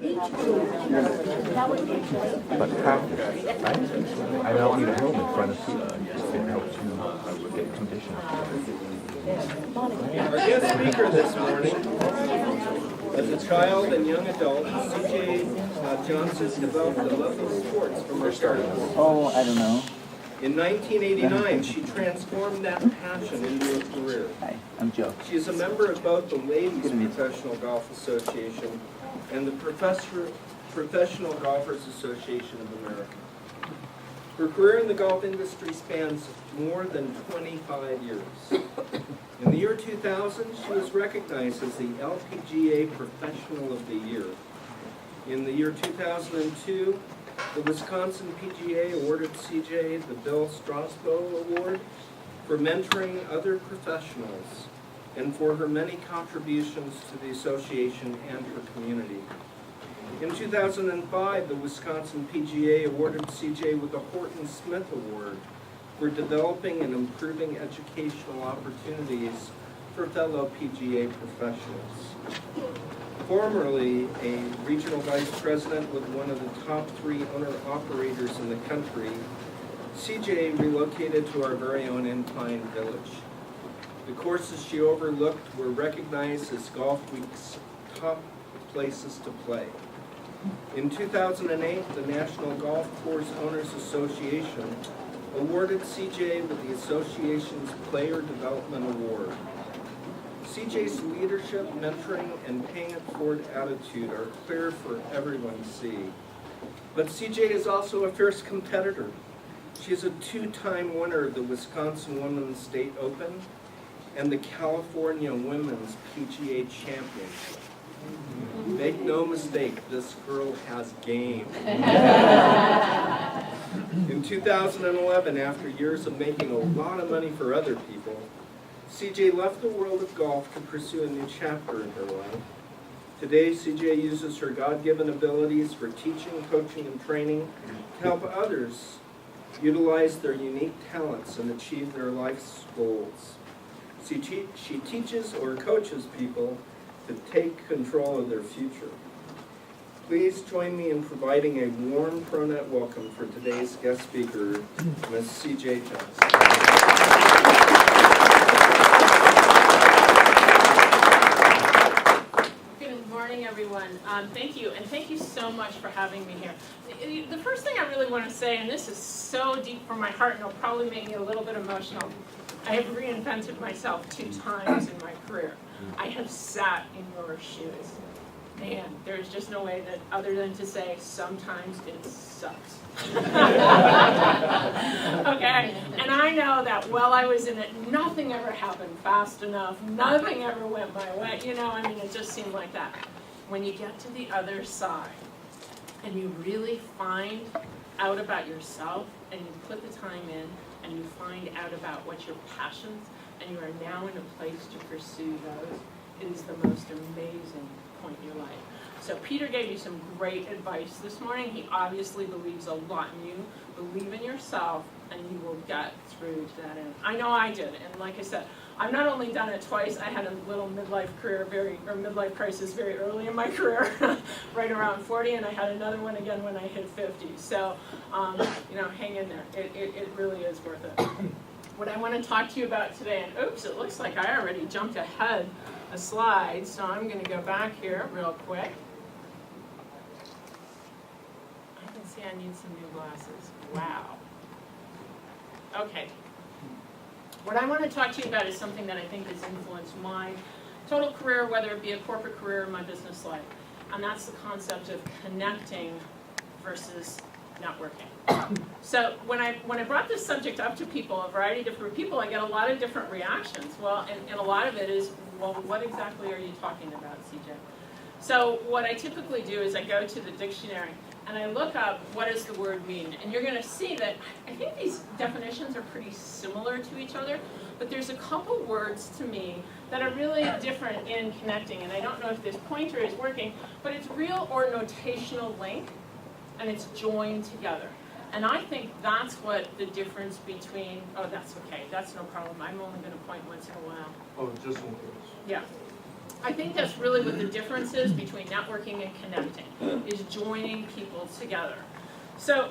But practice, right? I don't need a room in front of you. It helps you get conditioned. Our guest speaker this morning, as a child and young adult, C.J. Johnson developed a love of sports from her childhood. Oh, I don't know. In 1989, she transformed that passion into a career. Hi, I'm Joe. She is a member of both the Ladies Professional Golf Association and the Professional Golfers Association of America. Her career in the golf industry spans more than 25 years. In the year 2000, she was recognized as the LPGA Professional of the Year. In the year 2002, the Wisconsin PGA awarded CJ the Bill Strasbo Award for mentoring other professionals and for her many contributions to the association and her community. In 2005, the Wisconsin PGA awarded CJ with the Horton Smith Award for developing and improving educational opportunities for fellow PGA professionals. Formerly a regional vice president with one of the top 3 owner-operators in the country, CJ relocated to our very own Incline Village. The courses she overlooked were recognized as Golf Week's top places to play. In 2008, the National Golf Course Owners Association awarded CJ with the association's Player Development Award. CJ's leadership, mentoring, and paying it forward attitude are clear for everyone to see. But CJ is also a fierce competitor. She is a 2-time winner of the Wisconsin Women's State Open and the California Women's PGA Championship. Make no mistake, this girl has game. In 2011, after years of making a lot of money for other people, CJ left the world of golf to pursue a new chapter in her life. Today, CJ uses her God-given abilities for teaching, coaching, and training to help others utilize their unique talents and achieve their life's goals. She teaches or coaches people to take control of their future. Please join me in providing a warm ProNet welcome for today's guest speaker, Ms. C.J. Johnson. Good morning, everyone. Thank you, and thank you so much for having me here. The first thing I really want to say, and this is so deep from my heart, and it'll probably make me a little bit emotional, I have reinvented myself 2 times in my career. I have sat in your shoes. Man, there's just no way that other than to say sometimes it sucks. Okay, and I know that while I was in it, nothing ever happened fast enough, nothing ever went my way, you know, I mean, it just seemed like that. When you get to the other side and you really find out about yourself and you put the time in and you find out about what your passions and you are now in a place to pursue those, it is the most amazing point in your life. So Peter gave you some great advice this morning. He obviously believes a lot in you. Believe in yourself and you will get through to that end. I know I did, and like I said, I've not only done it twice, I had a little midlife crisis very early in my career, right around 40, and I had another one again when I hit 50. So, you know, hang in there. It really is worth it. What I want to talk to you about today, and oops, it looks like I already jumped ahead a slide, so I'm going to go back here real quick. I can see I need some new glasses. Wow. Okay. What I want to talk to you about is something that I think has influenced my total career, whether it be a corporate career or my business life, and that's the concept of connecting versus networking. So when I brought this subject up to people, a variety of different people, I get a lot of different reactions. Well, and a lot of it is, well, what exactly are you talking about, CJ? So what I typically do is I go to the dictionary and I look up what does the word mean. And you're going to see that I think these definitions are pretty similar to each other, but there's a couple words to me that are really different in connecting. And I don't know if this pointer is working, but it's real or notational link, and it's joined together. And I think that's what the difference between, oh, that's okay, that's no problem. I'm only going to point once in a while. Oh, just in case. Yeah. I think that's really what the difference is between networking and connecting, is joining people together. So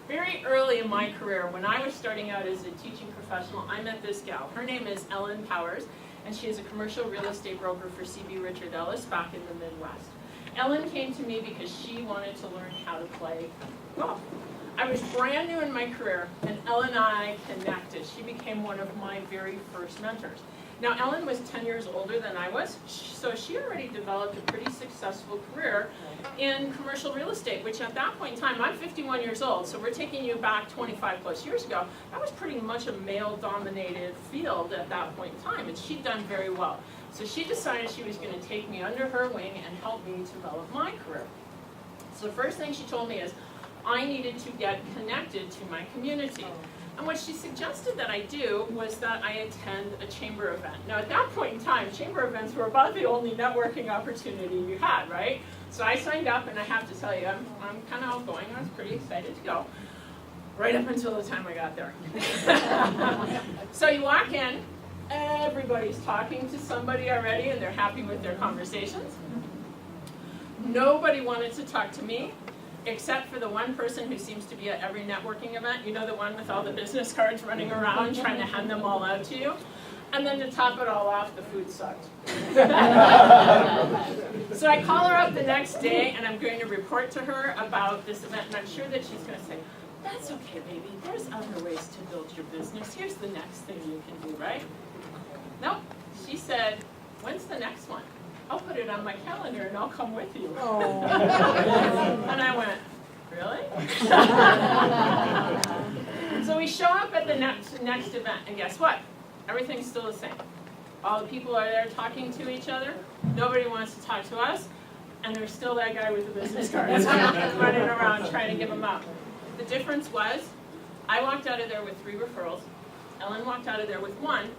very early in my career, when I was starting out as a teaching professional, I met this gal. Her name is Ellen Powers, and she is a commercial real estate broker for C.B. Richard Ellis back in the Midwest. Ellen came to me because she wanted to learn how to play golf. I was brand new in my career, and Ellen and I connected. She became one of my very first mentors. Now, Ellen was 10 years older than I was, so she already developed a pretty successful career in commercial real estate, which at that point in time, I'm 51 years old, so we're taking you back 25 plus years ago. That was pretty much a male-dominated field at that point in time, and she'd done very well. So she decided she was going to take me under her wing and help me develop my career. So the first thing she told me is, I needed to get connected to my community. And what she suggested that I do was that I attend a chamber event. Now at that point in time, chamber events were about the only networking opportunity you had, right? So I signed up, and I have to tell you, I'm kind of outgoing. I was pretty excited to go, right up until the time I got there. So you walk in, everybody's talking to somebody already, and they're happy with their conversations. Nobody wanted to talk to me, except for the one person who seems to be at every networking event. You know, the one with all the business cards running around trying to hand them all out to you? And then to top it all off, the food sucked. So I call her up the next day, and I'm going to report to her about this event, and I'm sure that she's going to say, that's okay, baby, there's other ways to build your business. Here's the next thing you can do, right? Nope. She said, when's the next one? I'll put it on my calendar and I'll come with you. And I went, really? So we show up at the next event, and guess what? Everything's still the same. All the people are there talking to each other. Nobody wants to talk to us. And there's still that guy with the business cards running around trying to give them out. The difference was, I walked out of there with 3 referrals. Ellen walked out of there with 1.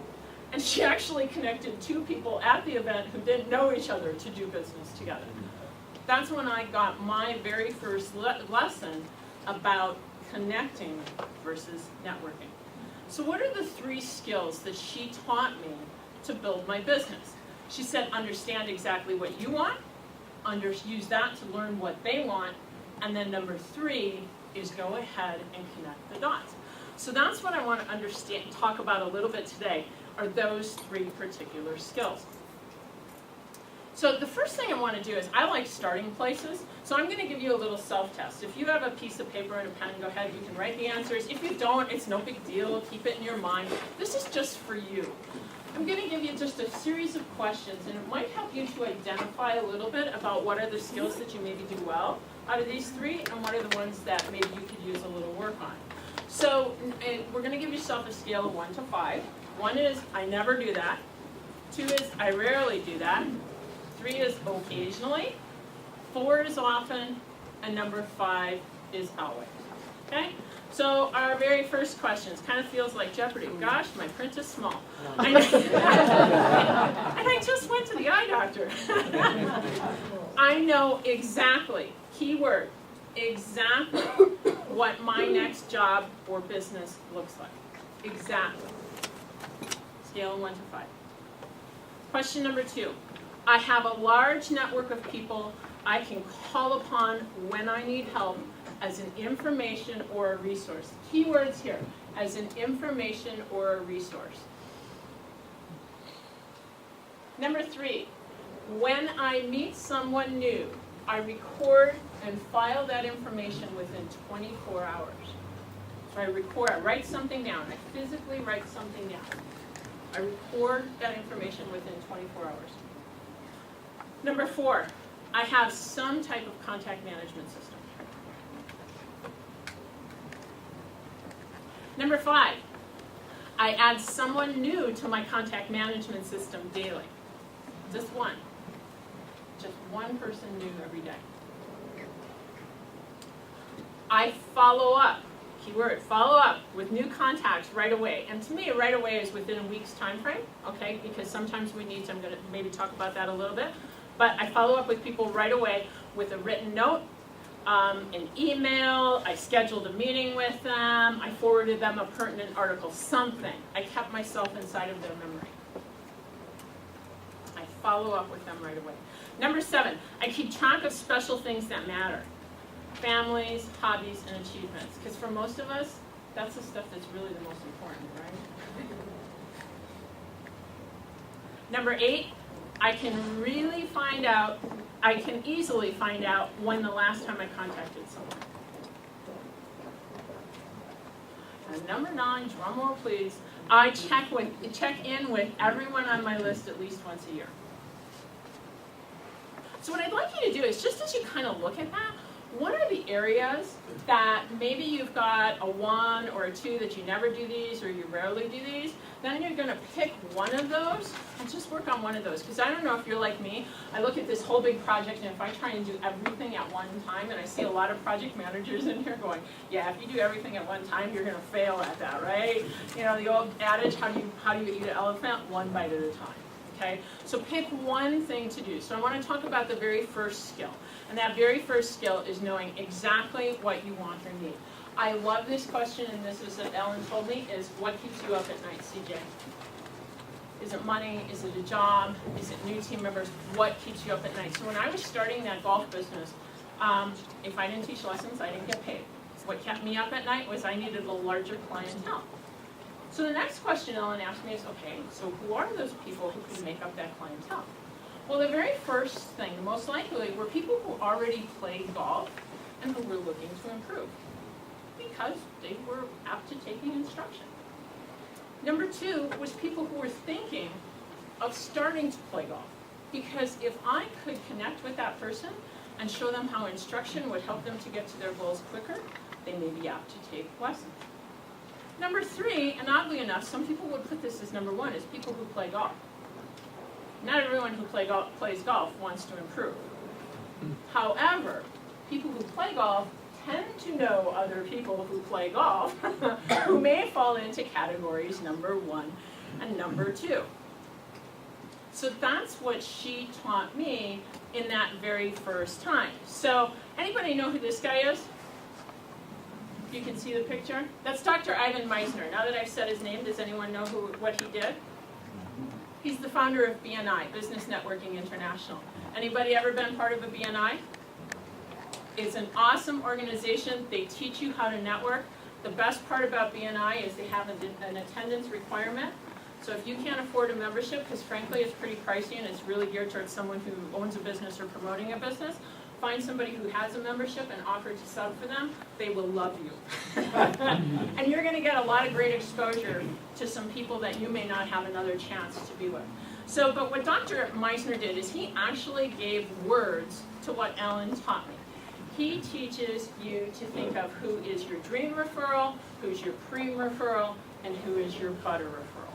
And she actually connected 2 people at the event who didn't know each other to do business together. That's when I got my very first lesson about connecting versus networking. So what are the 3 skills that she taught me to build my business? She said, understand exactly what you want, use that to learn what they want, and then number 3 is go ahead and connect the dots. So that's what I want to talk about a little bit today, are those 3 particular skills. So the first thing I want to do is, I like starting places, so I'm going to give you a little self-test. If you have a piece of paper and a pen, go ahead, you can write the answers. If you don't, it's no big deal, keep it in your mind. This is just for you. I'm going to give you just a series of questions, and it might help you to identify a little bit about what are the skills that you maybe do well out of these 3, and what are the ones that maybe you could use a little work on. So we're going to give yourself a scale of 1 to 5. 1 is, I never do that. 2 is, I rarely do that. 3 is occasionally. 4 is often. And number 5 is always. Okay? So our very first question kind of feels like Jeopardy. Gosh, my print is small. And I just went to the eye doctor. I know exactly, keyword, exactly what my next job or business looks like. Exactly. Scale of 1 to 5. Question number 2. I have a large network of people I can call upon when I need help as an information or a resource. Keywords here, as an information or a resource. Number 3, when I meet someone new, I record and file that information within 24 hours. So I write something down. I physically write something down. I record that information within 24 hours. Number 4, I have some type of contact management system. Number 5, I add someone new to my contact management system daily. Just one. Just one person new every day. I follow up, keyword, follow up with new contacts right away. And to me, right away is within a week's time frame, okay? Because sometimes we need, I'm going to maybe talk about that a little bit. But I follow up with people right away with a written note, an email, I scheduled a meeting with them, I forwarded them a pertinent article, something. I kept myself inside of their memory. I follow up with them right away. Number 7, I keep track of special things that matter. Families, hobbies, and achievements. Because for most of us, that's the stuff that's really the most important, right? Number 8, I can easily find out when the last time I contacted someone. And number 9, drum roll please, I check in with everyone on my list at least once a year. So what I'd like you to do is, just as you kind of look at that, what are the areas that maybe you've got a 1 or a 2 that you never do these or you rarely do these? Then you're going to pick one of those and just work on one of those. Because I don't know if you're like me, I look at this whole big project, and if I try and do everything at one time, and I see a lot of project managers in here going, yeah, if you do everything at one time, you're going to fail at that, right? You know, the old adage, how do you eat an elephant? One bite at a time. Okay? So pick one thing to do. So I want to talk about the very first skill. And that very first skill is knowing exactly what you want or need. I love this question, and this is what Ellen told me, is what keeps you up at night, CJ? Is it money? Is it a job? Is it new team members? What keeps you up at night? So when I was starting that golf business, if I didn't teach lessons, I didn't get paid. What kept me up at night was I needed a larger clientele. So the next question Ellen asked me is, okay, so who are those people who can make up that clientele? Well, the very first thing, most likely, were people who already played golf and who were looking to improve because they were apt to taking instruction. Number 2 was people who were thinking of starting to play golf, because if I could connect with that person and show them how instruction would help them to get to their goals quicker, they may be apt to take lessons. Number 3, and oddly enough, some people would put this as number 1, is people who play golf. Not everyone who plays golf wants to improve. However, people who play golf tend to know other people who play golf who may fall into categories number 1 and number 2. So that's what she taught me in that very first time. So anybody know who this guy is? You can see the picture. That's Dr. Ivan Misner. Now that I've said his name, does anyone know what he did? He's the founder of BNI, Business Networking International. Anybody ever been part of a BNI? It's an awesome organization. They teach you how to network. The best part about BNI is they have an attendance requirement. So if you can't afford a membership, because frankly it's pretty pricey and it's really geared towards someone who owns a business or promoting a business, find somebody who has a membership and offer to sub for them. They will love you. And you're going to get a lot of great exposure to some people that you may not have another chance to be with. So, but what Dr. Misner did is he actually gave words to what Ellen taught me. He teaches you to think of who is your dream referral, who's your cream referral, and who is your butter referral.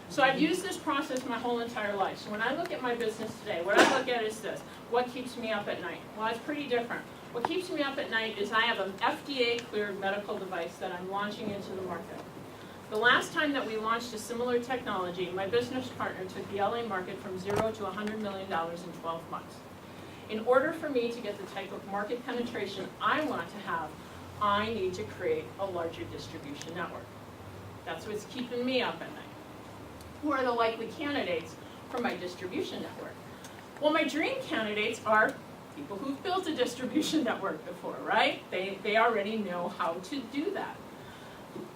So I've used this process my whole entire life. So when I look at my business today, what I look at is this. What keeps me up at night? Well, it's pretty different. What keeps me up at night is I have an FDA-cleared medical device that I'm launching into the market. The last time that we launched a similar technology, my business partner took the LA market from 0 to $100 million in 12 months. In order for me to get the type of market penetration I want to have, I need to create a larger distribution network. That's what's keeping me up at night. Who are the likely candidates for my distribution network? Well, my dream candidates are people who've built a distribution network before, right? They already know how to do that.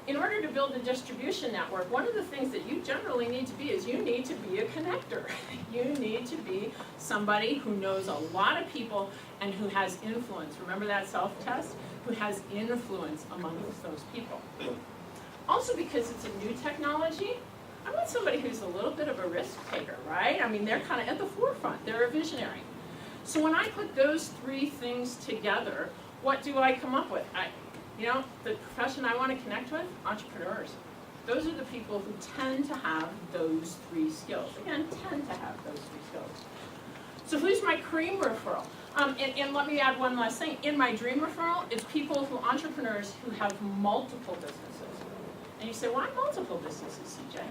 In order to build a distribution network, one of the things that you generally need to be is you need to be a connector. You need to be somebody who knows a lot of people and who has influence. Remember that self-test? Who has influence amongst those people. Also, because it's a new technology, I want somebody who's a little bit of a risk taker, right? I mean, they're kind of at the forefront. They're a visionary. So when I put those 3 things together, what do I come up with? The profession I want to connect with, entrepreneurs. Those are the people who tend to have those 3 skills. Again, tend to have those 3 skills. So who's my cream referral? And let me add one last thing. In my dream referral, it's entrepreneurs who have multiple businesses. And you say, why multiple businesses, CJ?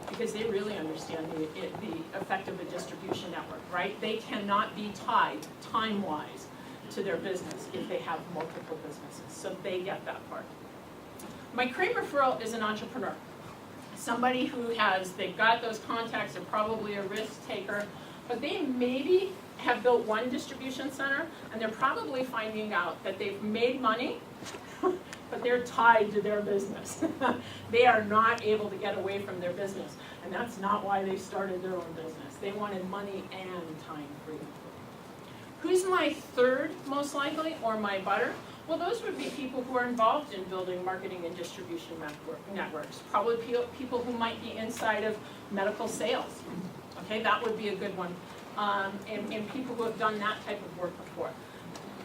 Because they really understand the effect of a distribution network, right? They cannot be tied time-wise to their business if they have multiple businesses. So they get that part. My cream referral is an entrepreneur. somebody who they've got those contacts, they're probably a risk taker, but they maybe have built one distribution center, and they're probably finding out that they've made money, but they're tied to their business. They are not able to get away from their business, and that's not why they started their own business. They wanted money and time freedom. Who's my third most likely, or my butter? Well, those would be people who are involved in building marketing and distribution networks. Probably people who might be inside of medical sales. Okay, that would be a good one. And people who have done that type of work before.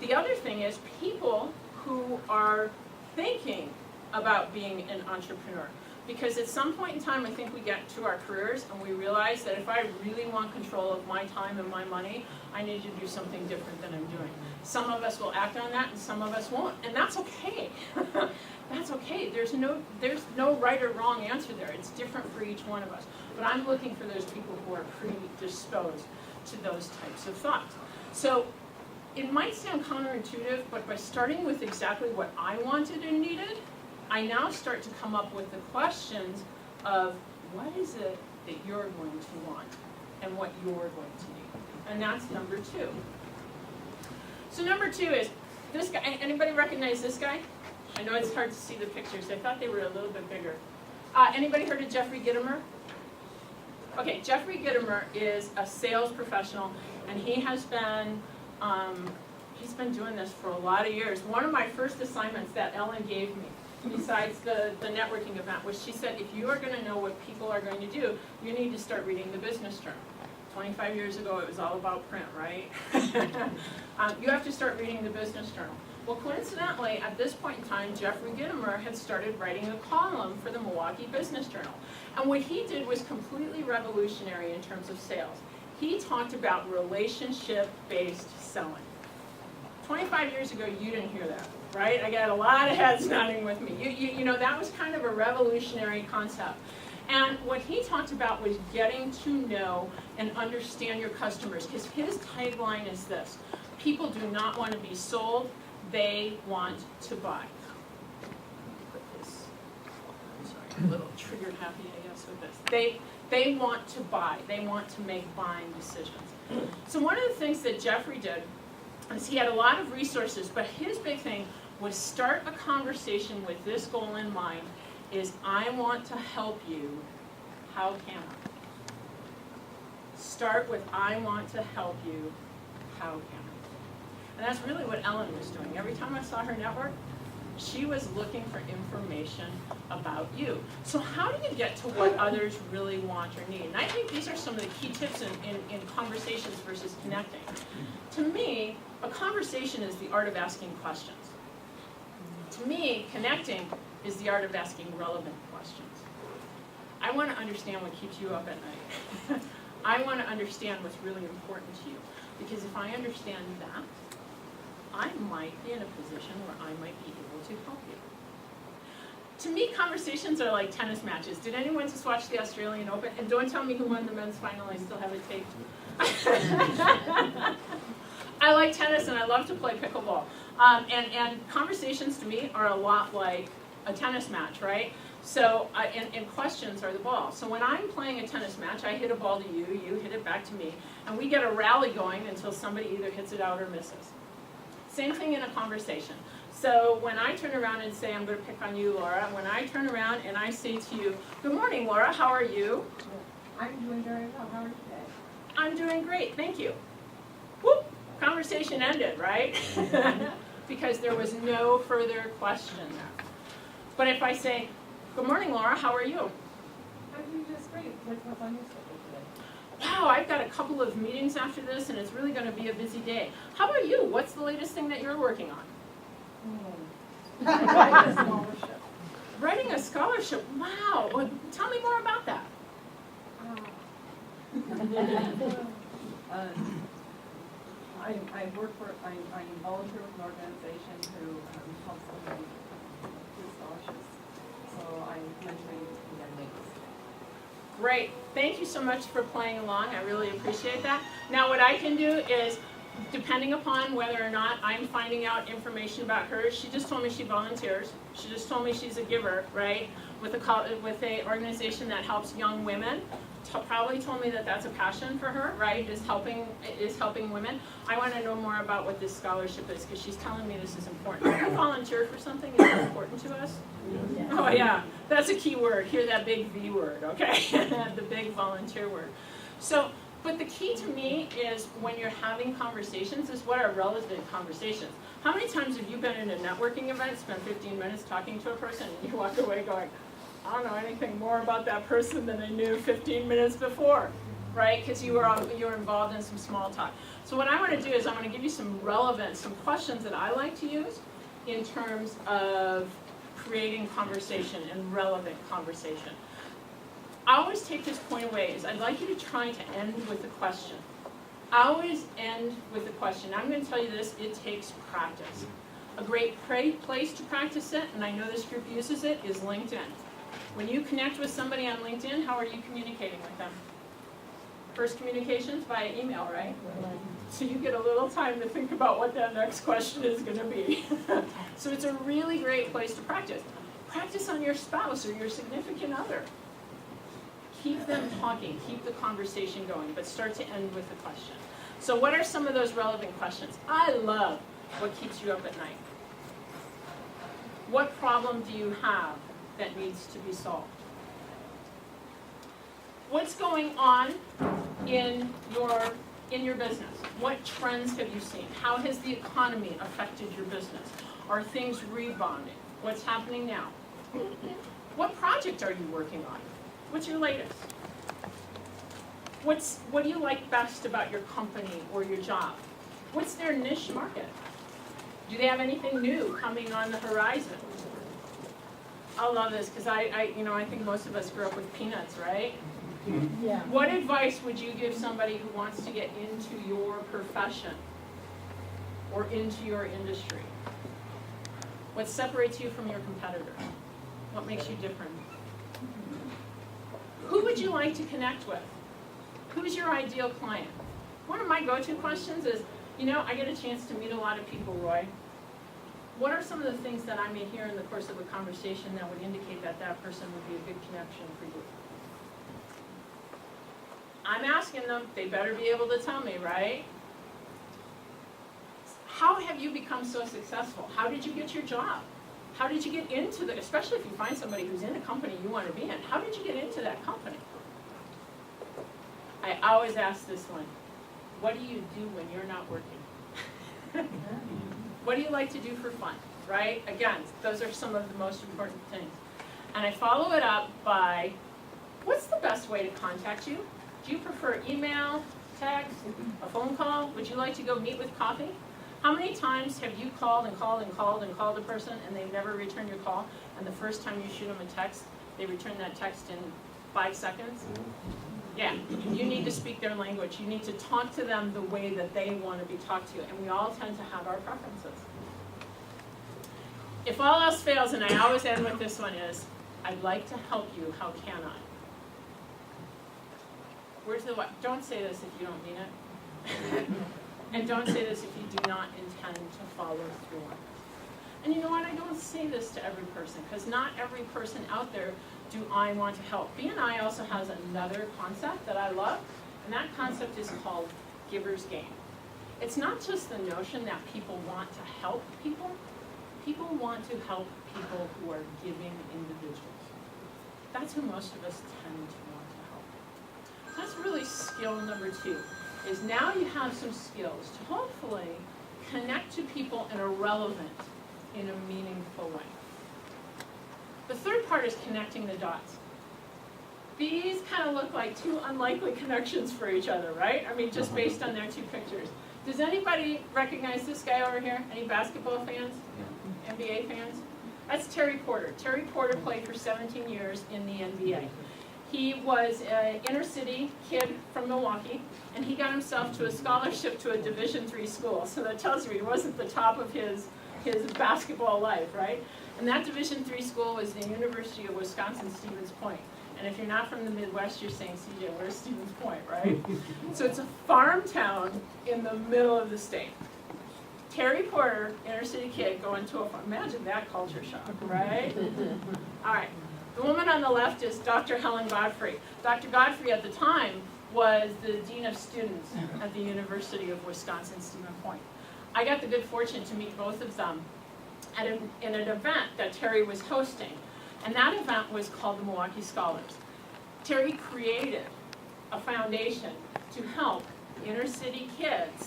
The other thing is people who are thinking about being an entrepreneur. Because at some point in time, I think we get to our careers and we realize that if I really want control of my time and my money, I need to do something different than I'm doing. Some of us will act on that and some of us won't, and that's okay. That's okay. There's no right or wrong answer there. It's different for each one of us. But I'm looking for those people who are predisposed to those types of thoughts. So it might sound counterintuitive, but by starting with exactly what I wanted and needed, I now start to come up with the questions of what is it that you're going to want and what you're going to need. And that's number 2. So number 2 is this guy. Anybody recognize this guy? I know it's hard to see the pictures. I thought they were a little bit bigger. Anybody heard of Jeffrey Gitomer? Okay, Jeffrey Gitomer is a sales professional, and he has been he's been doing this for a lot of years. One of my first assignments that Ellen gave me, besides the networking event, was she said, if you are going to know what people are going to do, you need to start reading the Business Journal. 25 years ago, it was all about print, right? You have to start reading the Business Journal. Well, coincidentally, at this point in time, Jeffrey Gitomer had started writing a column for the Milwaukee Business Journal. And what he did was completely revolutionary in terms of sales. He talked about relationship-based selling. 25 years ago, you didn't hear that, right? I got a lot of heads nodding with me. You know, that was kind of a revolutionary concept. And what he talked about was getting to know and understand your customers, because his tagline is this: people do not want to be sold, they want to buy. Put this, I'm sorry, a little trigger happy, I guess, with this. They want to buy, they want to make buying decisions. So one of the things that Jeffrey did is he had a lot of resources, but his big thing was start a conversation with this goal in mind, is I want to help you, how can I? Start with I want to help you, how can I? And that's really what Ellen was doing. Every time I saw her network, she was looking for information about you. So how do you get to what others really want or need? And I think these are some of the key tips in conversations versus connecting. To me, a conversation is the art of asking questions. To me, connecting is the art of asking relevant questions. I want to understand what keeps you up at night. I want to understand what's really important to you. Because if I understand that, I might be in a position where I might be able to help you. To me, conversations are like tennis matches. Did anyone just watch the Australian Open? And don't tell me who won the men's final. I still have it taped. I like tennis and I love to play pickleball. And conversations to me are a lot like a tennis match, right? So, and questions are the ball. So when I'm playing a tennis match, I hit a ball to you, you hit it back to me, and we get a rally going until somebody either hits it out or misses. Same thing in a conversation. So when I turn around and say, I'm going to pick on you, Laura, when I turn around and I say to you, good morning, Laura, how are you? I'm doing very well. How are you today? I'm doing great, thank you. Whoop, conversation ended, right? Because there was no further question there. But if I say, good morning, Laura, how are you? I'm doing just great. What's on your schedule today? Wow, I've got a couple of meetings after this and it's really going to be a busy day. How about you? What's the latest thing that you're working on? Writing a scholarship. Writing a scholarship, wow. Well, tell me more about that. I volunteer with an organization who helps them with scholarships. So I'm mentoring their needs. Great. Thank you so much for playing along. I really appreciate that. Now what I can do is depending upon whether or not I'm finding out information about her, she just told me she volunteers. She just told me she's a giver, right? With a organization that helps young women. Probably told me that that's a passion for her, right? Is helping women. I want to know more about what this scholarship is because she's telling me this is important. If we volunteer for something, is it important to us? Yeah. Oh yeah, that's a key word. Hear that big V word, okay? The big volunteer word. So, but the key to me is when you're having conversations is what are relevant conversations. How many times have you been in a networking event, spent 15 minutes talking to a person, and you walk away going, I don't know anything more about that person than I knew 15 minutes before, right? Because you were involved in some small talk. So what I want to do is I'm going to give you some relevant, some questions that I like to use in terms of creating conversation and relevant conversation. I always take this point away is I'd like you to try to end with a question. I always end with a question. I'm going to tell you this, it takes practice. A great place to practice it, and I know this group uses it, is LinkedIn. When you connect with somebody on LinkedIn, how are you communicating with them? First communications via email, right? So you get a little time to think about what that next question is going to be. So it's a really great place to practice. Practice on your spouse or your significant other. Keep them talking, keep the conversation going, but start to end with a question. So what are some of those relevant questions? I love what keeps you up at night. What problem do you have that needs to be solved? What's going on in your business? What trends have you seen? How has the economy affected your business? Are things rebounding? What's happening now? What project are you working on? What's your latest? What do you like best about your company or your job? What's their niche market? Do they have anything new coming on the horizon? I love this because I think most of us grew up with peanuts, right? Yeah. What advice would you give somebody who wants to get into your profession or into your industry? What separates you from your competitors? What makes you different? Who would you like to connect with? Who's your ideal client? One of my go-to questions is, I get a chance to meet a lot of people, Roy. What are some of the things that I may hear in the course of a conversation that would indicate that that person would be a good connection for you? I'm asking them, they better be able to tell me, right? How have you become so successful? How did you get your job? How did you get into especially if you find somebody who's in a company you want to be in, how did you get into that company? I always ask this one, what do you do when you're not working? What do you like to do for fun, right? Again, those are some of the most important things. And I follow it up by, what's the best way to contact you? Do you prefer email, text, a phone call? Would you like to go meet with coffee? How many times have you called and called and called and called a person and they've never returned your call, and the first time you shoot them a text, they return that text in 5 seconds? Yeah, you need to speak their language. You need to talk to them the way that they want to be talked to, and we all tend to have our preferences. If all else fails, and I always end with this one is, I'd like to help you, how can I? Where's the what? Don't say this if you don't mean it. And don't say this if you do not intend to follow through on it. And you know what? I don't say this to every person, because not every person out there do I want to help. BNI also has another concept that I love, and that concept is called giver's gain. It's not just the notion that people want to help people. People want to help people who are giving individuals. That's who most of us tend to want to help. That's really skill number 2, is now you have some skills to hopefully connect to people in a relevant, in a meaningful way. The third part is connecting the dots. These kind of look like 2 unlikely connections for each other, right? I mean, just based on their 2 pictures. Does anybody recognize this guy over here? Any basketball fans? NBA fans? That's Terry Porter. Terry Porter played for 17 years in the NBA. He was an inner city kid from Milwaukee, and he got himself to a scholarship to a Division III school. So that tells you he wasn't the top of his basketball life, right? And that Division III school was the University of Wisconsin-Stevens Point. And if you're not from the Midwest, you're saying, CJ, where's Stevens Point, right? So it's a farm town in the middle of the state. Terry Porter, inner city kid, going to a farm. Imagine that culture shock, right? All right. The woman on the left is Dr. Helen Godfrey. Dr. Godfrey at the time was the Dean of Students at the University of Wisconsin-Stevens Point. I got the good fortune to meet both of them in an event that Terry was hosting. And that event was called the Milwaukee Scholars. Terry created a foundation to help inner city kids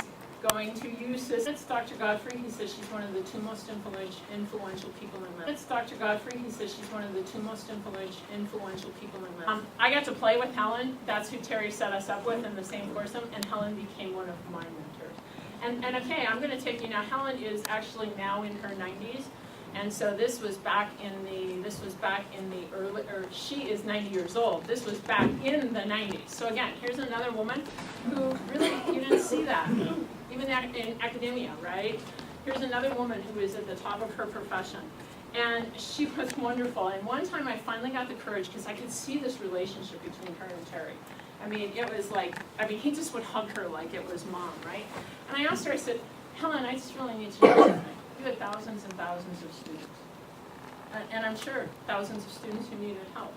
going to use this. It's Dr. Godfrey. He says she's one of the two most influential people in America. It's Dr. Godfrey. He says she's one of the two most influential people in America. I got to play with Helen. That's who Terry set us up with in the same foursome, and Helen became one of my mentors. And okay, I'm going to take you now. Helen is actually now in her 90s. And so this was back in the early, or she is 90 years old. This was back in the 90s. So again, here's another woman who really, you didn't see that, even in academia, right? Here's another woman who is at the top of her profession. And she was wonderful. And one time I finally got the courage, because I could see this relationship between her and Terry. I mean, it was like, he just would hug her like it was mom, right? And I asked her, I said, Helen, I just really need to know something. You had thousands and thousands of students. And I'm sure thousands of students who needed help.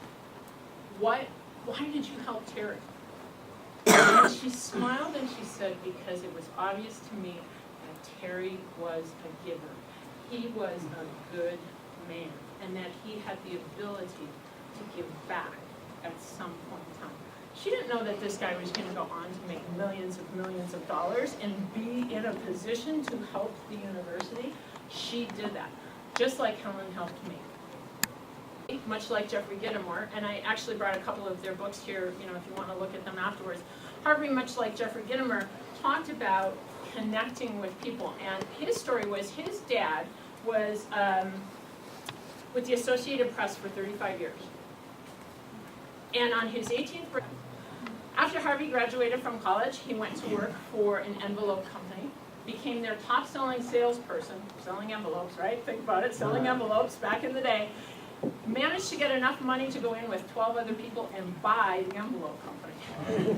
Why did you help Terry? And she smiled and she said, because it was obvious to me that Terry was a giver. He was a good man, and that he had the ability to give back at some point in time. She didn't know that this guy was going to go on to make millions of dollars and be in a position to help the university. She did that, just like Helen helped me. Much like Jeffrey Gitomer, and I actually brought a couple of their books here, if you want to look at them afterwards. Harvey, much like Jeffrey Gitomer, talked about connecting with people, and his story was his dad was with the Associated Press for 35 years. And on his 18th birthday, after Harvey graduated from college, he went to work for an envelope company, became their top-selling salesperson, selling envelopes, right? Think about it, selling envelopes back in the day. Managed to get enough money to go in with 12 other people and buy the envelope company.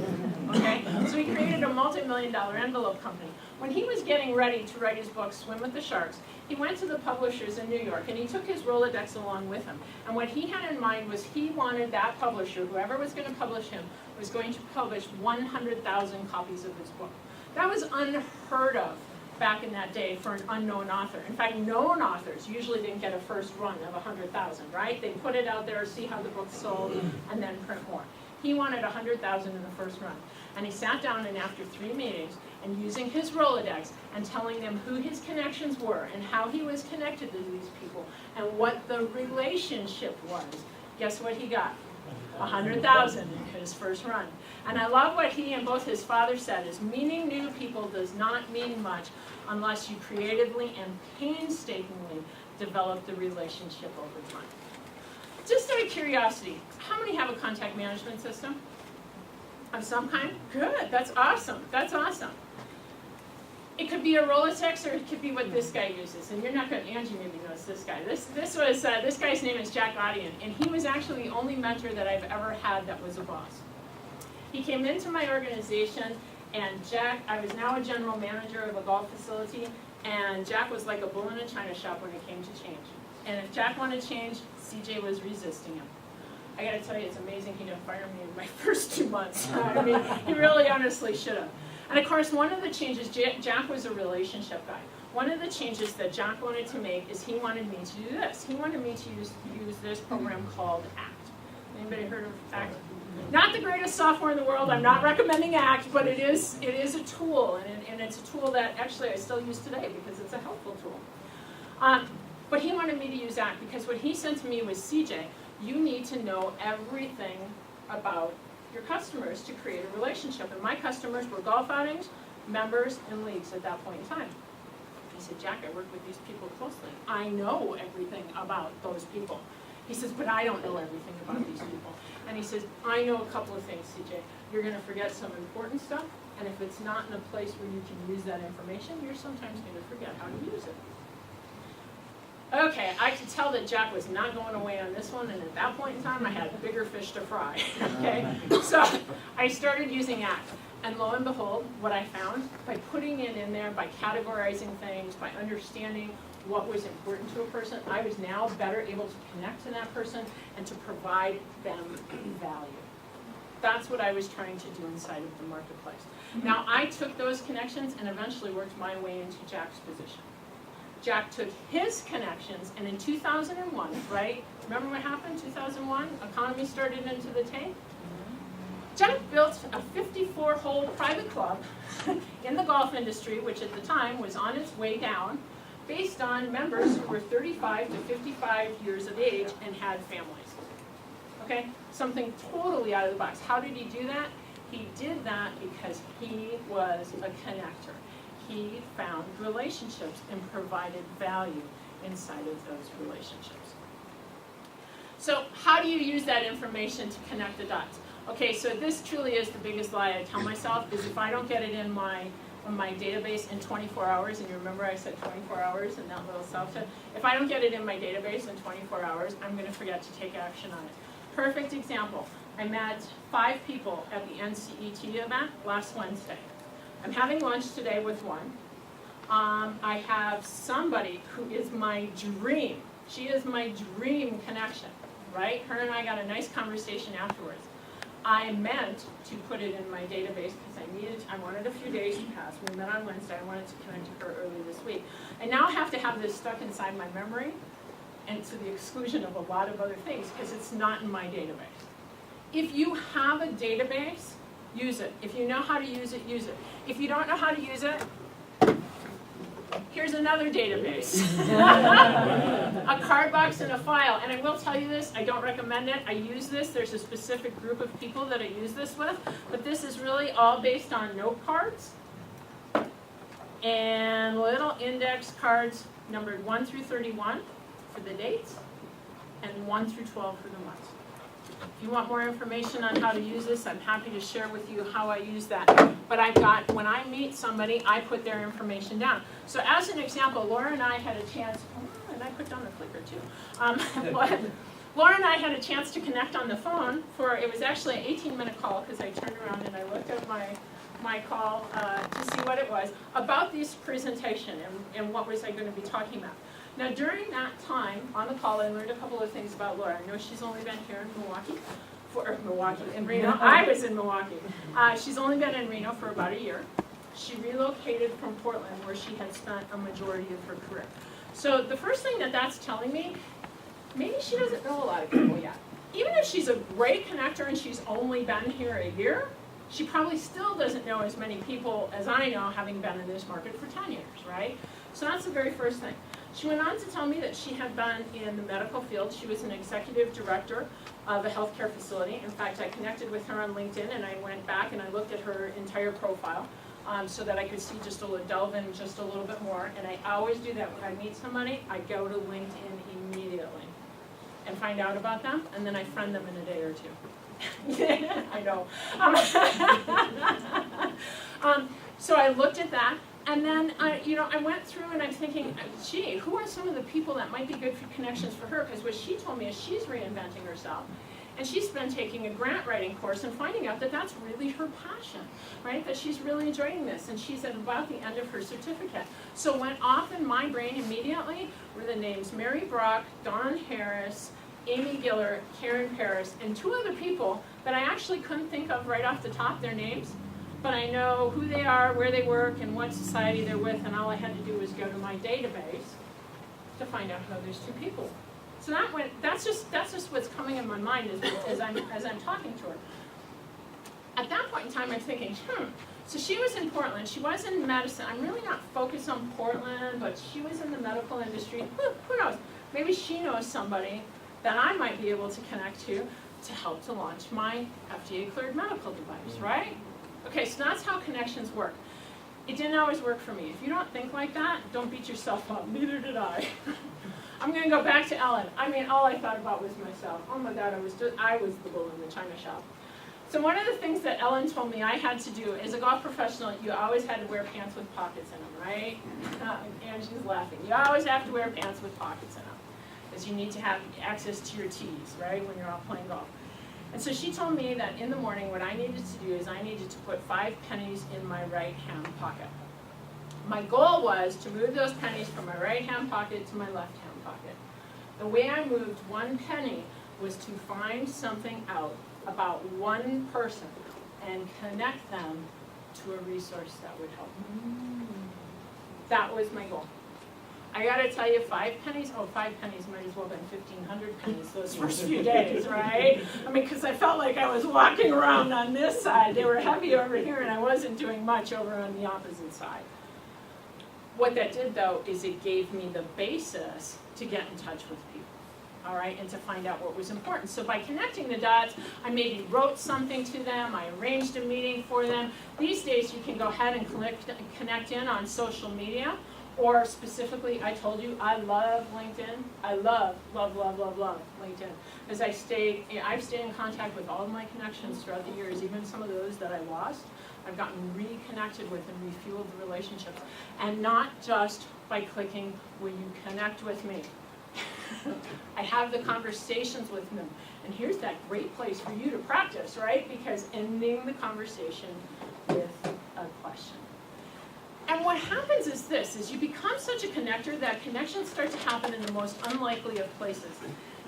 Okay? So he created a multi-million-dollar envelope company. When he was getting ready to write his book, Swim with the Sharks, he went to the publishers in New York, and he took his Rolodex along with him. And what he had in mind was he wanted that publisher, whoever was going to publish him, was going to publish 100,000 copies of his book. That was unheard of back in that day for an unknown author. In fact, known authors usually didn't get a first run of 100,000, right? They put it out there, see how the book sold, and then print more. He wanted 100,000 in the first run. And he sat down, and after 3 meetings, and using his Rolodex, and telling them who his connections were, and how he was connected to these people, and what the relationship was, guess what he got? 100,000 in his first run. And I love what he and both his father said, is meeting new people does not mean much unless you creatively and painstakingly develop the relationship over time. Just out of curiosity, how many have a contact management system of some kind? Good, that's awesome, that's awesome. It could be a Rolodex, or it could be what this guy uses. And you're not going to, Angie maybe knows this guy. This guy's name is Jack Audion, and he was actually the only mentor that I've ever had that was a boss. He came into my organization, and Jack, I was now a general manager of a golf facility, and Jack was like a bull in a china shop when it came to change. And if Jack wanted change, CJ was resisting him. I got to tell you, it's amazing he didn't fire me in my first 2 months. I mean, he really honestly should have. And of course, one of the changes, Jack was a relationship guy. One of the changes that Jack wanted to make is he wanted me to do this. He wanted me to use this program called ACT. Anybody heard of ACT? Not the greatest software in the world. I'm not recommending ACT, but it is a tool, and it's a tool that actually I still use today because it's a helpful tool. But he wanted me to use ACT because what he said to me was, CJ, you need to know everything about your customers to create a relationship. And my customers were golf outings, members, and leagues at that point in time. He said, Jack, I work with these people closely. I know everything about those people. He says, but I don't know everything about these people. And he says, I know a couple of things, CJ. You're going to forget some important stuff, and if it's not in a place where you can use that information, you're sometimes going to forget how to use it. Okay, I could tell that Jack was not going away on this one, and at that point in time, I had bigger fish to fry, okay? So I started using ACT, and lo and behold, what I found, by putting it in there, by categorizing things, by understanding what was important to a person, I was now better able to connect to that person and to provide them value. That's what I was trying to do inside of the marketplace. Now, I took those connections and eventually worked my way into Jack's position. Jack took his connections, and in 2001, right? Remember what happened, 2001? Economy started into the tank. Jack built a 54-hole private club in the golf industry, which at the time was on its way down, based on members who were 35 to 55 years of age and had families. Okay? Something totally out of the box. How did he do that? He did that because he was a connector. He found relationships and provided value inside of those relationships. So how do you use that information to connect the dots? Okay, so this truly is the biggest lie I tell myself, is if I don't get it in my database in 24 hours, and you remember I said 24 hours in that little self-test, if I don't get it in my database in 24 hours, I'm going to forget to take action on it. Perfect example, I met 5 people at the NCET event last Wednesday. I'm having lunch today with one. I have somebody who is my dream. She is my dream connection, right? Her and I got a nice conversation afterwards. I meant to put it in my database because I wanted a few days to pass. We met on Wednesday. I wanted to connect to her early this week. I now have to have this stuck inside my memory, and to the exclusion of a lot of other things, because it's not in my database. If you have a database, use it. If you know how to use it, use it. If you don't know how to use it, here's another database. A card box and a file. And I will tell you this, I don't recommend it. I use this. There's a specific group of people that I use this with. But this is really all based on note cards and little index cards numbered 1 through 31 for the dates and 1 through 12 for the months. If you want more information on how to use this, I'm happy to share with you how I use that. But when I meet somebody, I put their information down. So as an example, Laura and I had a chance, and I put down the clicker too. Laura and I had a chance to connect on the phone it was actually an 18-minute call, because I turned around and I looked at my call to see what it was, about this presentation and what was I going to be talking about. Now, during that time on the call, I learned a couple of things about Laura. I know she's only been here in Reno. I was in Milwaukee. She's only been in Reno for about a year. She relocated from Portland, where she had spent a majority of her career. So the first thing that's telling me, maybe she doesn't know a lot of people yet. Even if she's a great connector and she's only been here a year, she probably still doesn't know as many people as I know, having been in this market for 10 years, right? So that's the very first thing. She went on to tell me that she had been in the medical field. She was an executive director of a healthcare facility. In fact, I connected with her on LinkedIn, and I went back and I looked at her entire profile so that I could see delve in just a little bit more. And I always do that when I meet somebody. I go to LinkedIn immediately and find out about them, and then I friend them in a day or two. I know. So I looked at that. And then, I went through and I'm thinking, gee, who are some of the people that might be good for connections for her? Because what she told me is she's reinventing herself. And she's been taking a grant writing course and finding out that that's really her passion, right? That she's really enjoying this. And she's at about the end of her certificate. So went off in my brain immediately were the names Mary Brock, Dawn Harris, Amy Giller, Karen Paris, and 2 other people that I actually couldn't think of right off the top, their names. But I know who they are, where they work, and what society they're with, and all I had to do was go to my database to find out who those 2 people were. So that's just what's coming in my mind as I'm talking to her. At that point in time, I'm thinking, so she was in Portland, she was in medicine. I'm really not focused on Portland, but she was in the medical industry. Who knows? Maybe she knows somebody that I might be able to connect to help to launch my FDA-cleared medical device, right? Okay, so that's how connections work. It didn't always work for me. If you don't think like that, don't beat yourself up. Neither did I. I'm going to go back to Ellen. I mean, all I thought about was myself. Oh my God, I was the bull in the china shop. So one of the things that Ellen told me I had to do, as a golf professional, you always had to wear pants with pockets in them, right? And she's laughing. You always have to wear pants with pockets in them, because you need to have access to your tees, right, when you're out playing golf. And so she told me that in the morning what I needed to do is I needed to put 5 pennies in my right hand pocket. My goal was to move those pennies from my right hand pocket to my left hand pocket. The way I moved 1 penny was to find something out about one person and connect them to a resource that would help them. That was my goal. I gotta tell you, 5 pennies, 5 pennies might as well have been 1,500 pennies those first few days, right? I mean, because I felt like I was walking around on this side. They were heavy over here and I wasn't doing much over on the opposite side. What that did though is it gave me the basis to get in touch with people. All right, and to find out what was important. So by connecting the dots, I maybe wrote something to them, I arranged a meeting for them. These days you can go ahead and connect in on social media, or specifically, I told you, I love LinkedIn. I love LinkedIn. As I've stayed in contact with all of my connections throughout the years, even some of those that I lost. I've gotten reconnected with and refueled the relationships. And not just by clicking, will you connect with me? I have the conversations with them. And here's that great place for you to practice, right? Because ending the conversation with a question. And what happens is this, is you become such a connector that connections start to happen in the most unlikely of places.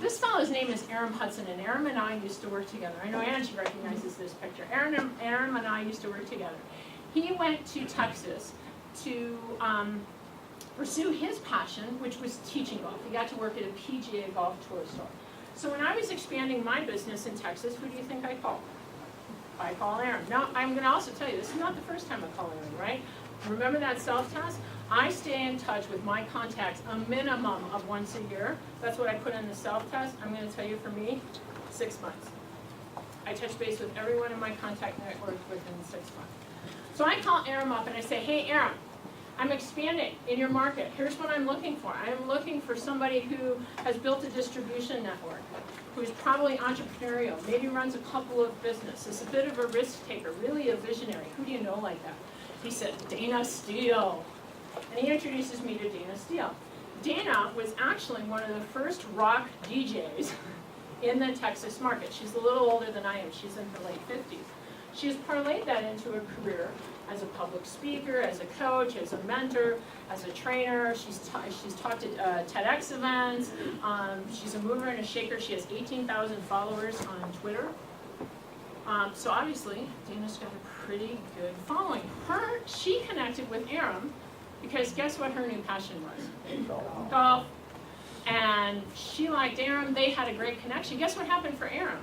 This fellow's name is Aram Hudson, and Aram and I used to work together. I know Angie recognizes this picture. Aram and I used to work together. He went to Texas to pursue his passion, which was teaching golf. He got to work at a PGA Golf Tour store. So when I was expanding my business in Texas, who do you think I called? I call Aram. Now, I'm going to also tell you, this is not the first time I call Aram, right? Remember that self-test? I stay in touch with my contacts a minimum of once a year. That's what I put in the self-test. I'm going to tell you, for me, 6 months. I touch base with everyone in my contact network within 6 months. So I call Aram up and I say, hey, Aram, I'm expanding in your market. Here's what I'm looking for. I'm looking for somebody who has built a distribution network, who's probably entrepreneurial, maybe runs a couple of businesses, is a bit of a risk taker, really a visionary. Who do you know like that? He said, Dana Steele. And he introduces me to Dana Steele. Dana was actually one of the first rock DJs in the Texas market. She's a little older than I am. She's in her late 50s. She has parlayed that into a career as a public speaker, as a coach, as a mentor, as a trainer. She's talked at TEDx events. She's a mover and a shaker. She has 18,000 followers on Twitter. So obviously, Dana's got a pretty good following. She connected with Aram because guess what her new passion was? Golf. And she liked Aram. They had a great connection. Guess what happened for Aram?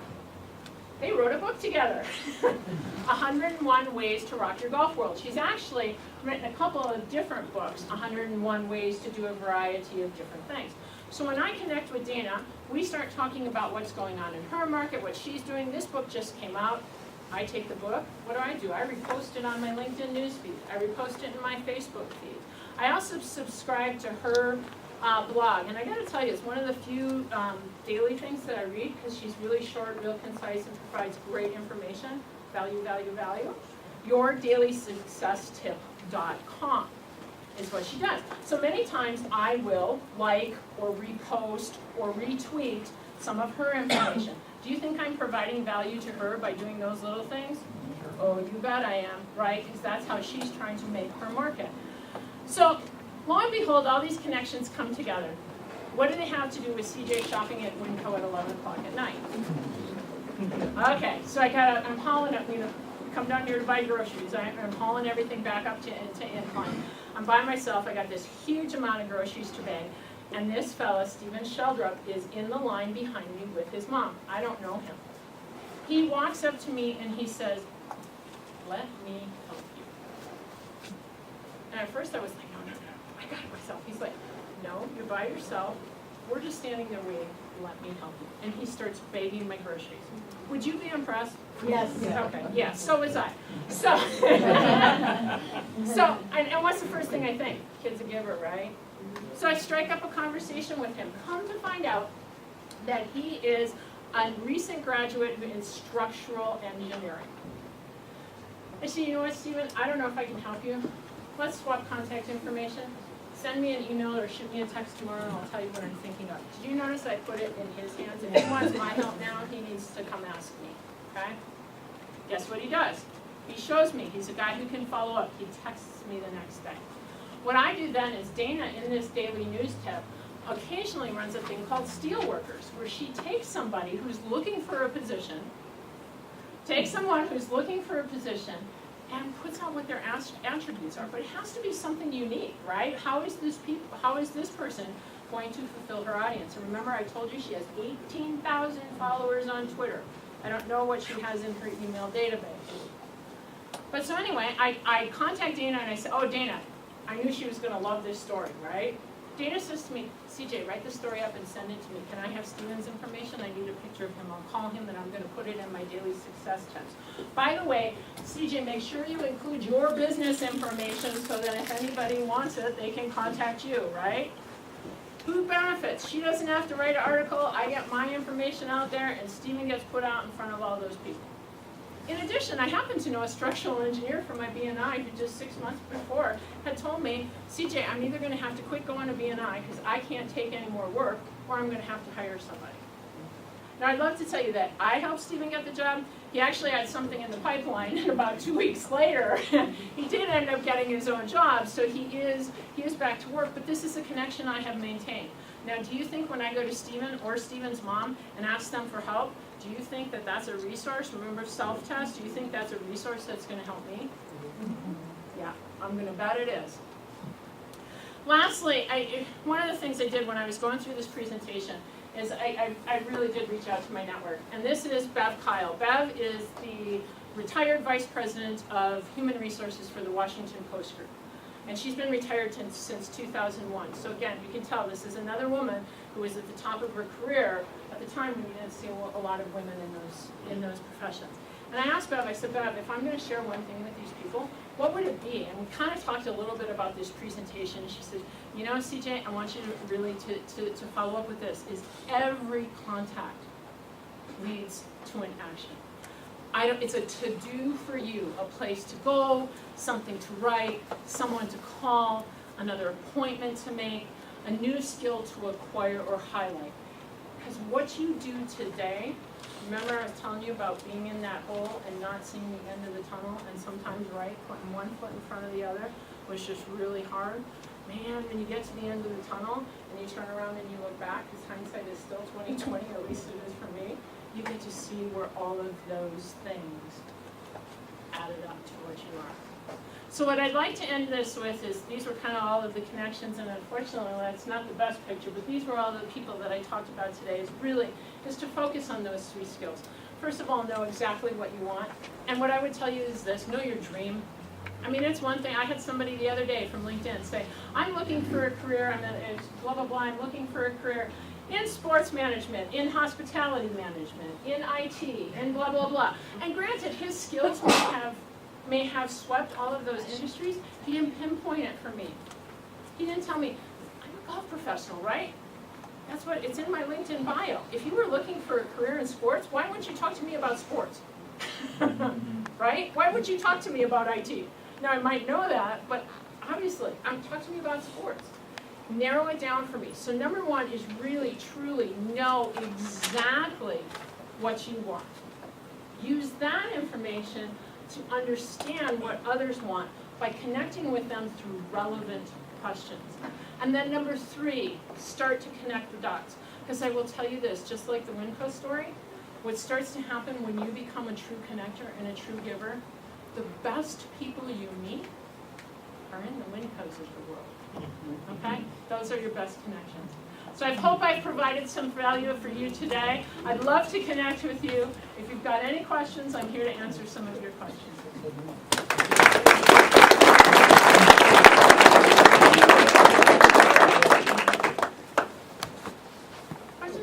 They wrote a book together, 101 Ways to Rock Your Golf World. She's actually written a couple of different books, 101 Ways to do a variety of different things. So when I connect with Dana, we start talking about what's going on in her market, what she's doing. This book just came out. I take the book. What do? I repost it on my LinkedIn newsfeed. I repost it in my Facebook feed. I also subscribe to her blog. And I got to tell you, it's one of the few daily things that I read because she's really short, real concise, and provides great information. Value. YourDailySuccessTip.com is what she does. So many times I will like or repost or retweet some of her information. Do you think I'm providing value to her by doing those little things? Oh, you bet I am, right? Because that's how she's trying to make her market. So, lo and behold, all these connections come together. What do they have to do with CJ shopping at Winco at 11 o'clock at night? Okay, so I'm hauling up, come down here to buy groceries. I'm hauling everything back up to incline. I'm by myself. I got this huge amount of groceries to bag. And this fella, Stephen Sheldrup, is in the line behind me with his mom. I don't know him. He walks up to me and he says, let me help you. And at first I was like, no, I got it myself. He's like, no, you're by yourself. We're just standing there waiting. Let me help you. And he starts bagging my groceries. Would you be impressed? Yes. Okay, yeah, so was I. And what's the first thing I think? Kid's a giver, right? So I strike up a conversation with him. Come to find out that he is a recent graduate in structural engineering. I said, you know what, Stephen, I don't know if I can help you. Let's swap contact information. Send me an email or shoot me a text tomorrow and I'll tell you what I'm thinking of. Did you notice I put it in his hands? If he wants my help now, he needs to come ask me, okay? Guess what he does? He shows me. He's a guy who can follow up. He texts me the next day. What I do then is Dana, in this daily news tip, occasionally runs a thing called Steelworkers, where she takes somebody who's looking for a position, and puts out what their attributes are. But it has to be something unique, right? How is this person going to fulfill her audience? And remember, I told you she has 18,000 followers on Twitter. I don't know what she has in her email database. But so anyway, I contact Dana and I say, oh, Dana, I knew she was going to love this story, right? Dana says to me, CJ, write the story up and send it to me. Can I have Stephen's information? I need a picture of him. I'll call him and I'm going to put it in my daily success tips. By the way, CJ, make sure you include your business information so that if anybody wants it, they can contact you, right? Who benefits? She doesn't have to write an article. I get my information out there and Stephen gets put out in front of all those people. In addition, I happen to know a structural engineer from my BNI who just 6 months before had told me, CJ, I'm either going to have to quit going to BNI because I can't take any more work, or I'm going to have to hire somebody. Now, I'd love to tell you that I helped Stephen get the job. He actually had something in the pipeline, and about 2 weeks later, he did end up getting his own job, so he is back to work, but this is a connection I have maintained. Now, do you think when I go to Stephen or Stephen's mom and ask them for help, do you think that that's a resource? Remember self-test? Do you think that's a resource that's going to help me? Yeah, I'm going to bet it is. Lastly, one of the things I did when I was going through this presentation is I really did reach out to my network. And this is Bev Kyle. Bev is the retired vice president of human resources for the Washington Post Group. And she's been retired since 2001. So again, you can tell this is another woman who was at the top of her career at the time when you didn't see a lot of women in those professions. And I asked Bev, I said, Bev, if I'm going to share one thing with these people, what would it be? And we kind of talked a little bit about this presentation. She said, you know, CJ, I want you to really to follow up with this, is every contact leads to an action. It's a to-do for you, a place to go, something to write, someone to call, another appointment to make, a new skill to acquire or highlight. Because what you do today, remember I was telling you about being in that hole and not seeing the end of the tunnel, and sometimes, right, putting one foot in front of the other was just really hard. Man, when you get to the end of the tunnel and you turn around and you look back, because hindsight is still 20/20, at least it is for me, you get to see where all of those things added up to what you are. So what I'd like to end this with is, these were kind of all of the connections, and unfortunately that's not the best picture, but these were all the people that I talked about today, is to focus on those 3 skills. First of all, know exactly what you want. And what I would tell you is this, know your dream. I mean, it's one thing. I had somebody the other day from LinkedIn say, I'm looking for a career, blah, blah, blah, I'm looking for a career in sports management, in hospitality management, in IT, in blah, blah, blah. And granted, his skills may have swept all of those industries. He didn't pinpoint it for me. He didn't tell me, I'm a golf professional, right? That's what, it's in my LinkedIn bio. If you were looking for a career in sports, why wouldn't you talk to me about sports? Right? Why would you talk to me about IT? Now, I might know that, but obviously, talk to me about sports. Narrow it down for me. So number 1 is really, truly know exactly what you want. Use that information to understand what others want by connecting with them through relevant questions. And then number 3, start to connect the dots. Because I will tell you this, just like the Winco story, what starts to happen when you become a true connector and a true giver, the best people you meet are in the Wincos of the world. Okay? Those are your best connections. So I hope I've provided some value for you today. I'd love to connect with you. If you've got any questions, I'm here to answer some of your questions.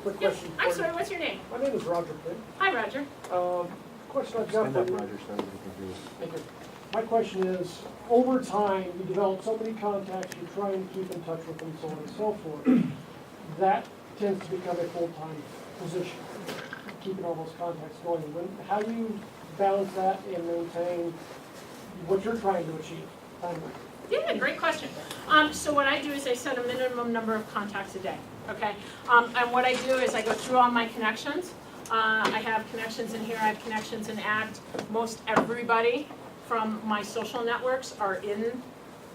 Quick question. I'm sorry, what's your name? My name is Roger Pitt. Hi, Roger. Question I've got Stand for up, you. Roger, so everybody can hear you. Thank you. My question is, over time, you develop so many contacts, you're trying to keep in touch with them, so on and so forth. That tends to become a full-time position. keeping all those contacts going. How do you balance that and maintain what you're trying to achieve? Yeah, great question. So what I do is I set a minimum number of contacts a day, okay? And what I do is I go through all my connections. I have connections in here, I have connections in ACT. Most everybody from my social networks are in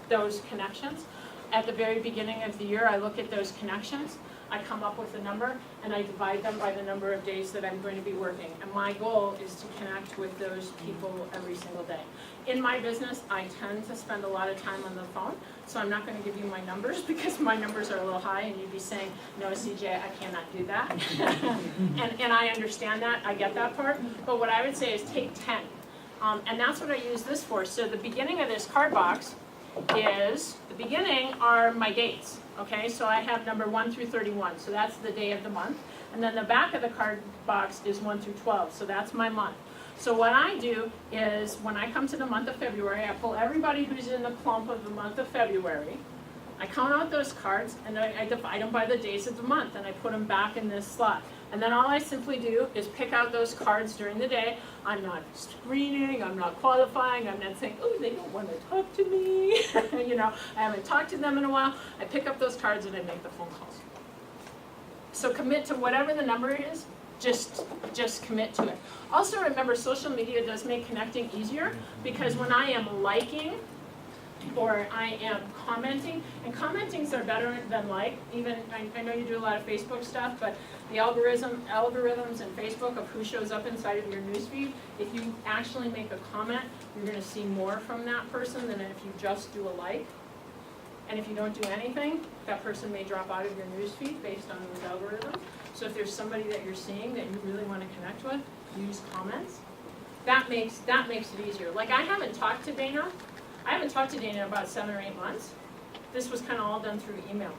those connections. At the very beginning of the year, I look at those connections, I come up with a number, and I divide them by the number of days that I'm going to be working. And my goal is to connect with those people every single day. In my business, I tend to spend a lot of time on the phone, so I'm not going to give you my numbers because my numbers are a little high and you'd be saying, no, CJ, I cannot do that. and I understand that, I get that part, but what I would say is take 10. And that's what I use this for. So the beginning of this card box is, the beginning are my dates, okay? So I have number 1 through 31, so that's the day of the month. And then the back of the card box is 1 through 12, so that's my month. So what I do is, when I come to the month of February, I pull everybody who's in the clump of the month of February, I count out those cards, and I divide them by the days of the month, and I put them back in this slot. And then all I simply do is pick out those cards during the day. I'm not screening, I'm not qualifying, I'm not saying, oh, they don't want to talk to me. You know, I haven't talked to them in a while. I pick up those cards and I make the phone calls. So commit to whatever the number is, just commit to it. Also remember, social media does make connecting easier, because when I am liking, or I am commenting, and commentings are better than like. Even, I know you do a lot of Facebook stuff, but the algorithms in Facebook of who shows up inside of your newsfeed, if you actually make a comment, you're gonna see more from that person than if you just do a like. And if you don't do anything, that person may drop out of your newsfeed based on those algorithms. So if there's somebody that you're seeing that you really wanna connect with, use comments. That makes it easier. Like, I haven't talked to Dana in about 7 or 8 months. This was kind of all done through email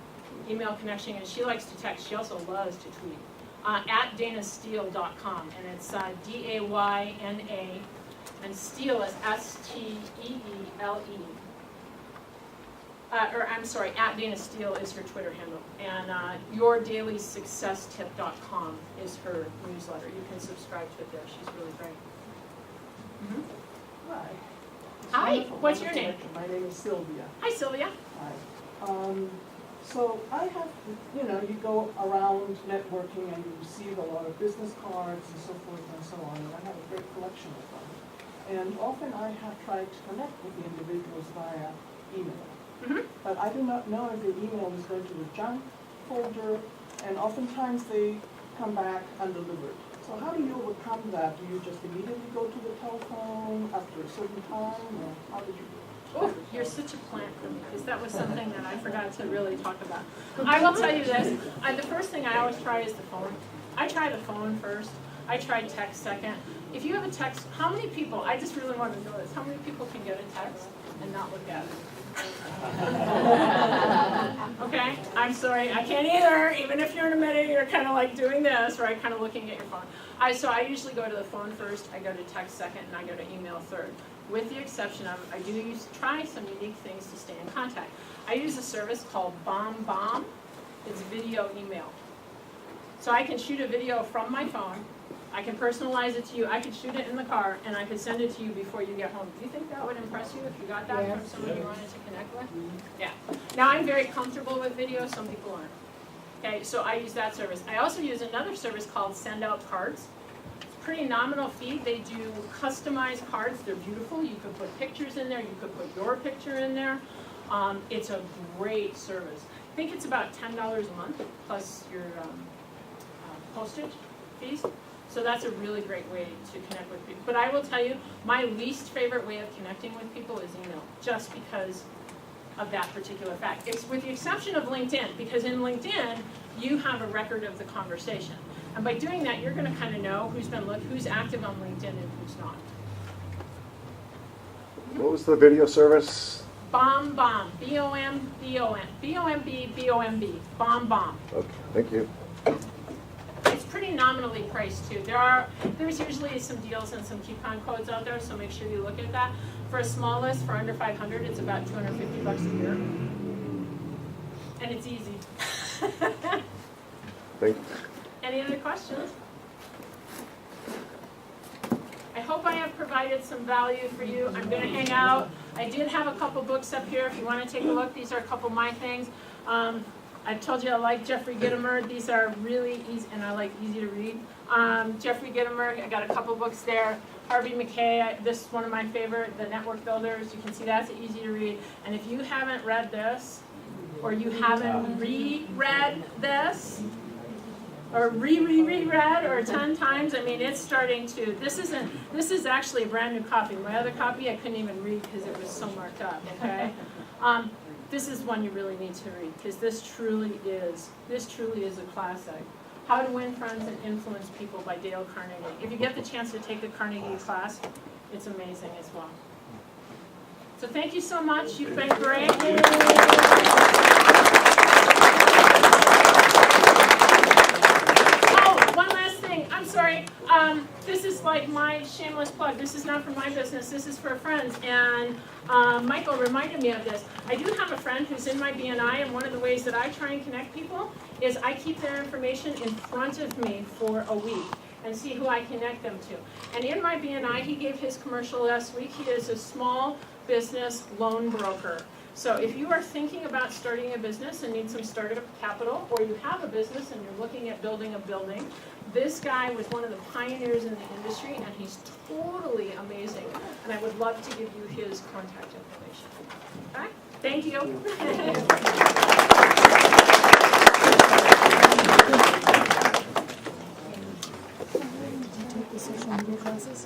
connection, and she likes to text. She also loves to tweet. At danasteel.com, and it's D-A-Y-N-A, and Steel is S-T-E-E-L-E. At Dana Steel is her Twitter handle, and yourdailysuccesstip.com is her newsletter. You can subscribe to it there. She's really great. Hi. Hi, what's your name? My name is Sylvia. Hi, Sylvia. Hi. So I have, you go around networking and you receive a lot of business cards and so forth and so on, and I have a great collection of them. And often I have tried to connect with the individuals via email. But I do not know if the email is going to the junk folder, and oftentimes they come back undelivered. So how do you overcome that? Do you just immediately go to the telephone after a certain time, or how did you do it? Oh, you're such a plant for me, because that was something that I forgot to really talk about. I will tell you this, the first thing I always try is the phone. I try the phone first, I try text second. If you have a text, how many people, I just really want to know this, how many people can get a text and not look at it? Okay, I'm sorry, I can't either. Even if you're in a meeting, you're kind of like doing this, right? Kind of looking at your phone. So I usually go to the phone first, I go to text second, and I go to email third. With the exception of, I do try some unique things to stay in contact. I use a service called BombBomb. It's video email. So I can shoot a video from my phone, I can personalize it to you, I could shoot it in the car, and I could send it to you before you get home. Do you think that would impress you if you got that from someone you wanted to connect with? Yeah. Now, I'm very comfortable with video, some people aren't. Okay, so I use that service. I also use another service called Send Out Cards. It's a pretty nominal fee. They do customized cards. They're beautiful. You could put pictures in there. You could put your picture in there. It's a great service. I think it's about $10 a month plus your postage fees. So that's a really great way to connect with people. But I will tell you, my least favorite way of connecting with people is email, just because of that particular fact. It's with the exception of LinkedIn, because in LinkedIn, you have a record of the conversation. And by doing that, you're gonna kind of know who's active on LinkedIn and who's not. What was the video service? BombBomb, B-O-M-B-O-M, B-O-M-B-B-O-M-B, BombBomb. Okay, thank you. It's pretty nominally priced too. There's usually some deals and some coupon codes out there, so make sure you look at that. For a small list, for under 500, it's about $250 a year. And it's easy. Thank you. Any other questions? I hope I have provided some value for you. I'm gonna hang out. I did have a couple books up here if you wanna take a look. These are a couple of my things. I told you I like Jeffrey Gitomer. These are really easy, and I like easy to read. Jeffrey Gitomer, I got a couple books there. Harvey McKay, this is one of my favorite, The Network Builders. You can see that's easy to read. And if you haven't read this, or you haven't reread this, or reread, or 10 times, I mean, it's starting to, this is actually a brand new copy. My other copy I couldn't even read because it was so marked up, okay? This is one you really need to read, because this truly is a classic. How to Win Friends and Influence People by Dale Carnegie. If you get the chance to take the Carnegie class, it's amazing as well. So thank you so much, you've been great. I'm sorry, this is like my shameless plug. This is not for my business, this is for friends. And Michael reminded me of this. I do have a friend who's in my BNI, and one of the ways that I try and connect people is I keep their information in front of me for a week and see who I connect them to. And in my BNI, he gave his commercial last week. He is a small business loan broker. So if you are thinking about starting a business and need some startup capital, or you have a business and you're looking at building a building, this guy was one of the pioneers in the industry, and he's totally amazing. And I would love to give you his contact information. Okay? Thank you. Did you take the social media classes?